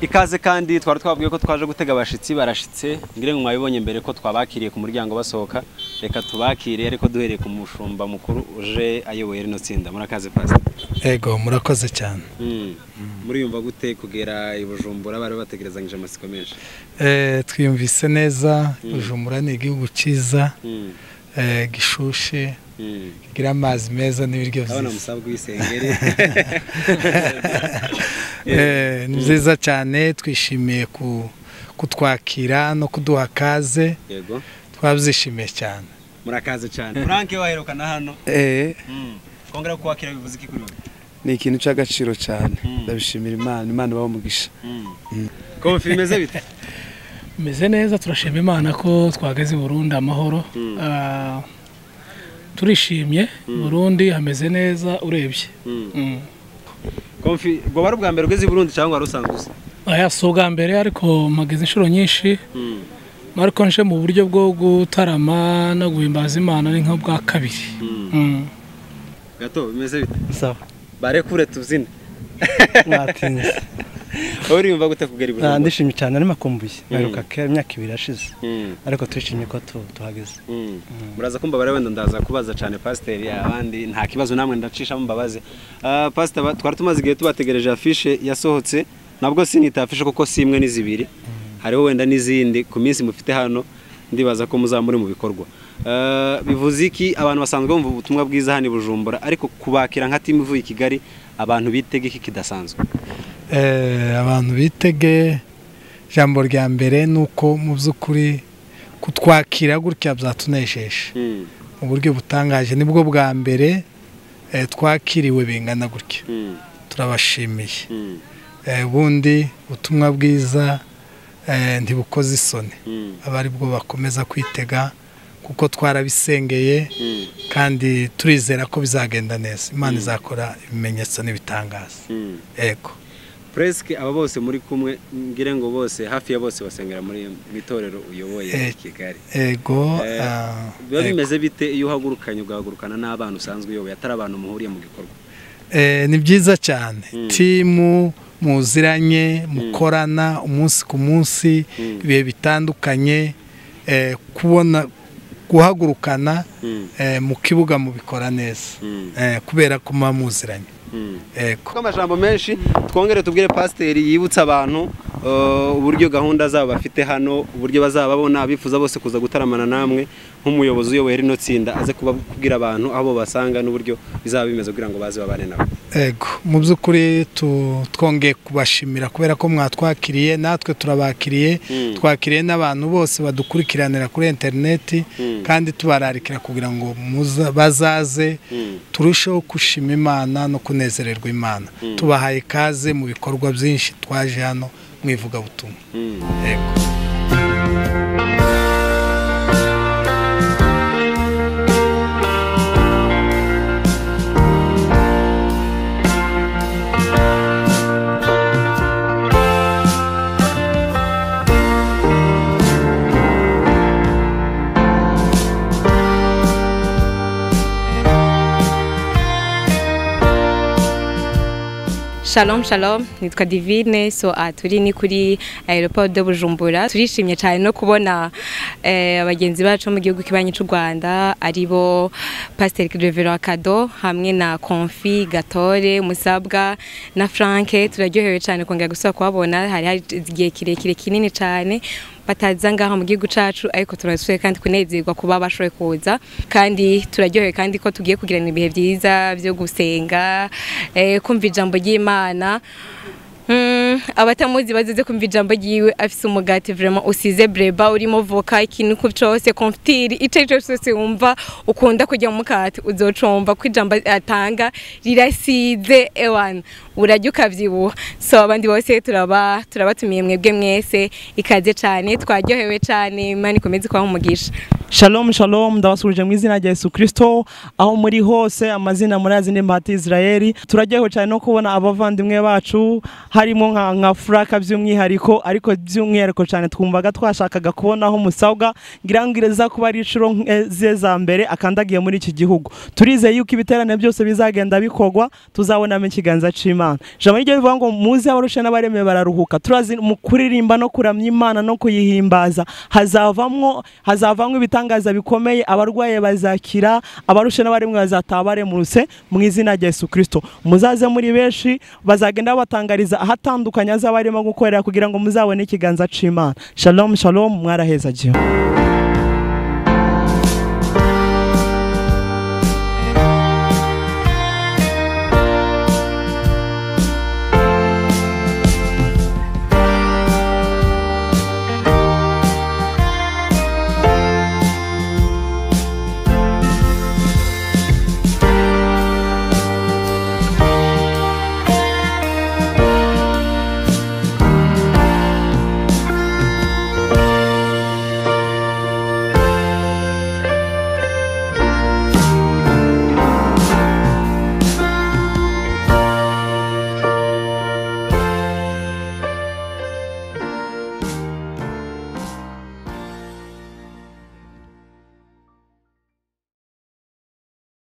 ikaze kandi twari twabwiye ko twaje gutega abashitsi barashitse ngire ngo mwabibonye mbere ko twabakiriye ku muryango basohoka reka tubakire ariko duhereye ku mushumba mukuru uje ayoboye rino tsinda murakaze pastor ego murakoze cyane muri yumva gute kugera i Bujumbura bari bategerezanyije amasiko menshi twiyumvise neza Bujumbura ni igihugu ciza gishushe kigira amazi meza n'ibiryo byiza abana Musabwa wisengere ni nziza cyane twishimiye kutwakira no kuduha kaze yego twabyishimiye cyane murakaze cyane Frank waherukana hano kongera kwakira bivuze iki kuri ni ikintu cy'agaciro cyane ndabishimira Imana bamugisha Confi meze bite meze neza turashima Imana ko twageze Burundi amahoro turishimye Burundi hameze neza urebye Confi go bari ubwa mbere ugeze Burundi cyangwa warusanzwe aya soga mbere ariko mageze inshuro nyinshi mariko nje mu buryo bwo gutarama no guhimbaza Imana ari nka bwa kabiri Gato bimeze bite sawa bare kure tuzine mwatinze uri yumva gute kugera i Burundi ndishimye cyane ari makumbuye naruka ke imyaka 2 yashize ariko twishimye ko tuhageze muraza kumba bare wenda ndaza kubaza cyane pastor abandi nta kibazo namwe ndacisha mbabaze pastor twari tumaze igihe tubategereje afishe yasohotse nabwo sinita afishe kuko simwe n'izibiri hariho wenda n'izindi ku minsi mufite hano ndibaza ko muzamuri mu bikorwa bivuze iki abantu basanzwe bumva ubutumwa bwiza hano i Bujumbura ariko kubakira nka timu ivuye i Kigali abantu bitege iki kidasanzwe abantu bitege jambo rya mbere nuko mu by'ukuri kutwakira gutya byatunesheje mu buryo butangaje nibwo bwa mbere twakiriwe bingana gutya turabashimiye ubundi ubutumwa bwiza ntibukoze isoni abari bwo bakomeza kwitega kuko twarabisengeye kandi turizera ko bizagenda neza Imana izakora ibimenyetso n'ibitangaza yego presque aba bose muri kumwe ngire ngo bose hafi ya bose basengera muri mitorero uyoboye i Kigali yego biba bimeze bite iyo uhagurukanye ugahagurukana n'abantu usanzwe uyoboye atari abantu muhuriye mu gikorwa ni byiza cyane timu muziranye mukorana umunsi ku munsi ibihe bitandukanye kubona guhagurukana mu kibuga mu bikora neza kubera ko muziranye ko amajambo menshi twongere tubwire pastor yibutsa abantu uburyo gahunda zabo bafite hano uburyo bazababona abifuza bose kuza gutaramana namwe nk'umuyobozi uyoboye rino tsinda aze kubabwira abantu aho basanga n'uburyo bizaba bimeze kugira ngo baze babane nabo yego mu by'ukuri twongeye kubashimira kubera ko mwatwakiriye natwe turabakiriye twakiriye n'abantu bose badukurikiranira kuri internet kandi tubararikira kugira ngo bazaze turusheho gushima Imana no kunezererwa Imana tubahaye kaze mu bikorwa byinshi twaje hano mwivuga butumwa yego Shalom shalom nitwa Divine turi ni kuri aeroport de Bujumbura turishimye cyane no kubona abagenzi bacu mu gihugu kibanye cy'u Rwanda aribo Pastor Cadeau hamwe na Confi Gatore Musabwa na Frank turaryohewe cyane kongera gusubira kubabona hari igihe kirekire kinini cyane bataza ngaha mu gihugu cacu ariko turasuye kandi kunezerwa kuba bashoye kuza kandi turaryohewe kandi ko tugiye kugirana ibihe byiza byo gusenga kumva ijambo ry'Imana abatamuzi bazize kumva ijambo ryiwe afise umugati vraiment usize breba urimo voka ikintu ku cyose confitiri icyo cyose wumva ukunda kujya mu mukati uzocomba ko ijambo atanga rirasize ewan urajya ukavyibuha abandi bose turabatumiye mwebwe mwese ikaze cyane twaryohewe cyane Imana ikomeze kuba umugisha Shalom shalom ndabasuruje mu izina rya Yesu Kristo aho muri hose amazina murazi n'imbati Israeli turaryohewe cyane no kubona abavandimwe bacu harimo nka fraka by'umwihariko ariko by'umwihariko cyane twumvaga twashakaga kubonaho Musabwa ngira ngo ireza kuba ari inshuro ze za mbere akandagiye muri iki gihugu. Turizeye yuko ibiterane byose bizagenda bikogwa tuzabonamo ikiganza c'Imana. Jambo ryo bivuga ngo muzi abarusha n'abareme bararuhuka. Turazi mu kuririmba no kuramya Imana no kuyihimbaza hazavamwo ibitangaza bikomeye, abarwaye bazakira, abarusha n'abaremwe bazatabare mu ruse mu izina rya Yesu Kristo. Muzaze muri benshi bazagenda batangariza ahatandukanye azabarimo gukorera kugira ngo muzabone ikiganza c'Imana. Shalom shalom, mwaraheza jiyo.